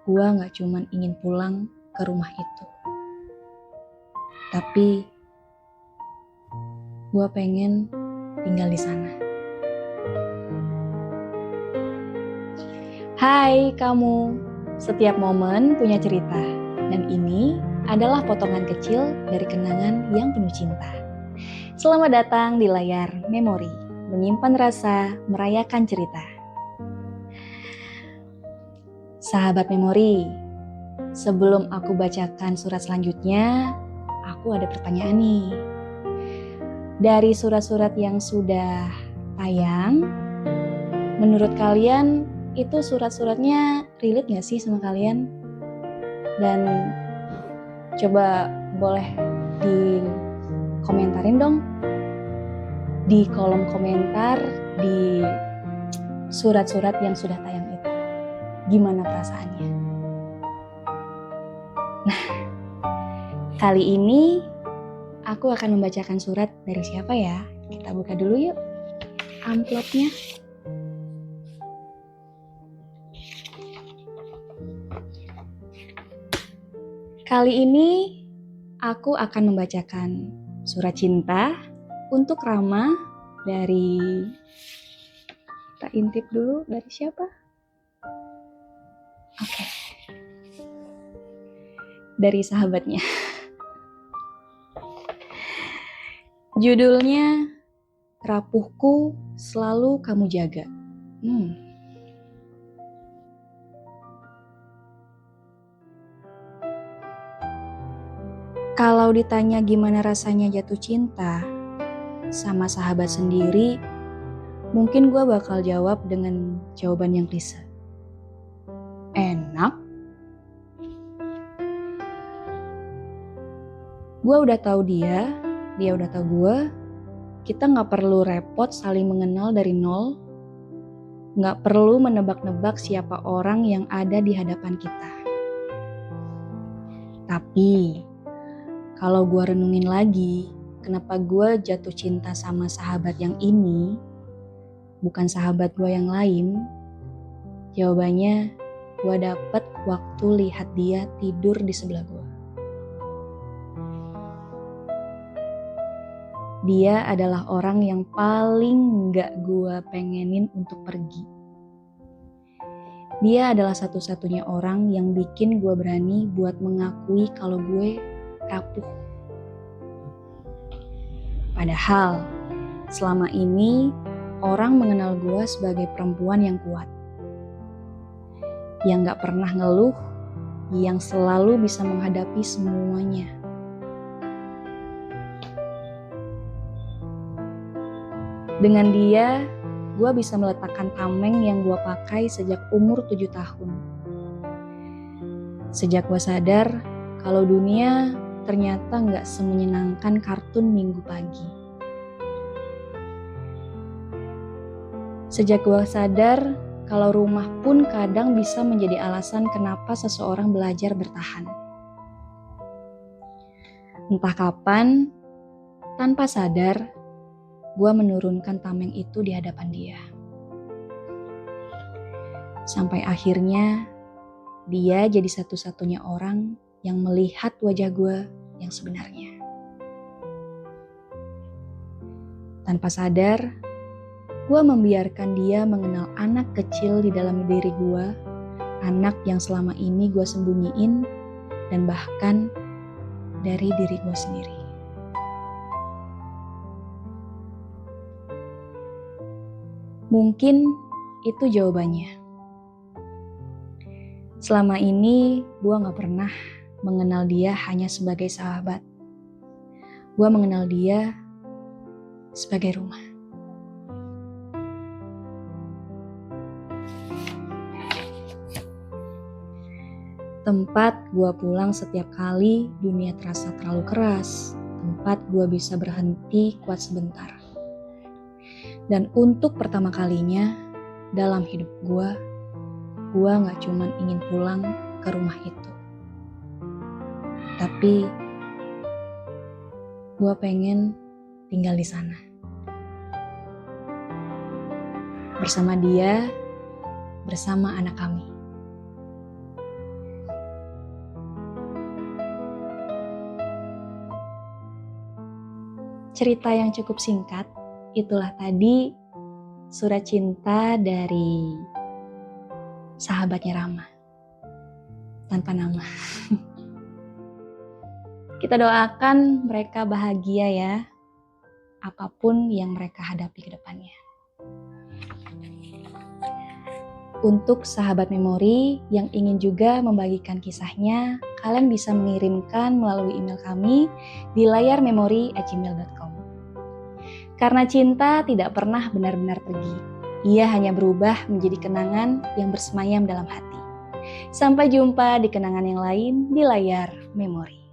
Gua gak cuman ingin pulang ke rumah itu, tapi gua pengen tinggal di sana. Hai kamu, setiap momen punya cerita, dan ini adalah potongan kecil dari kenangan yang penuh cinta. Selamat datang di layar memori, menyimpan rasa, merayakan cerita. Sahabat memori, sebelum aku bacakan surat selanjutnya, aku ada pertanyaan nih. Dari surat-surat yang sudah tayang, menurut kalian itu surat-suratnya relate gak sih sama kalian? Dan coba boleh dikomentarin dong di kolom komentar di surat-surat yang sudah tayang itu. Gimana perasaannya? Nah, kali ini aku akan membacakan surat dari siapa ya? Kita buka dulu yuk amplopnya. Kali ini aku akan membacakan surat cinta untuk Rama dari, kita intip dulu dari siapa? Oke. Dari sahabatnya. Judulnya Rapuhku Selalu Kamu Jaga. Kalau ditanya gimana rasanya jatuh cinta sama sahabat sendiri, mungkin gue bakal jawab dengan jawaban yang klise. Enak. Gue udah tahu dia udah tahu gue. Kita gak perlu repot saling mengenal dari nol. Gak perlu menebak-nebak siapa orang yang ada di hadapan kita. Tapi kalau gue renungin lagi, kenapa gue jatuh cinta sama sahabat yang ini, bukan sahabat gue yang lain? Jawabannya, gue dapet waktu lihat dia tidur di sebelah gue. Dia adalah orang yang paling gak gue pengenin untuk pergi. Dia adalah satu-satunya orang yang bikin gue berani buat mengakui kalau gue rapuh. Padahal selama ini orang mengenal gue sebagai perempuan yang kuat, yang gak pernah ngeluh, yang selalu bisa menghadapi semuanya. Dengan dia, gue bisa meletakkan tameng yang gue pakai sejak umur 7 tahun. Sejak gue sadar kalau dunia ternyata gak semenyenangkan kartun Minggu pagi. Sejak gue sadar kalau rumah pun kadang bisa menjadi alasan kenapa seseorang belajar bertahan. Entah kapan, tanpa sadar, gue menurunkan tameng itu di hadapan dia. Sampai akhirnya, dia jadi satu-satunya orang yang melihat wajah gue yang sebenarnya. Tanpa sadar, gue membiarkan dia mengenal anak kecil di dalam diri gue, anak yang selama ini gue sembunyiin, dan bahkan dari diri gue sendiri. Mungkin itu jawabannya. Selama ini gue gak pernah mengenal dia hanya sebagai sahabat. Gue mengenal dia sebagai rumah. Tempat gue pulang setiap kali dunia terasa terlalu keras. Tempat gue bisa berhenti kuat sebentar. Dan untuk pertama kalinya dalam hidup gue gak cuman ingin pulang ke rumah itu, tapi gue pengen tinggal di sana. Bersama dia, bersama anak kami. cerita yang cukup singkat. Itulah tadi surat cinta dari sahabatnya Rama. Tanpa nama. Kita doakan mereka bahagia ya. Apapun yang mereka hadapi ke depannya. Untuk sahabat memori yang ingin juga membagikan kisahnya, kalian bisa mengirimkan melalui email kami di layarmemori@gmail.com. Karena cinta tidak pernah benar-benar pergi. Ia hanya berubah menjadi kenangan yang bersemayam dalam hati. Sampai jumpa di kenangan yang lain di layar memori.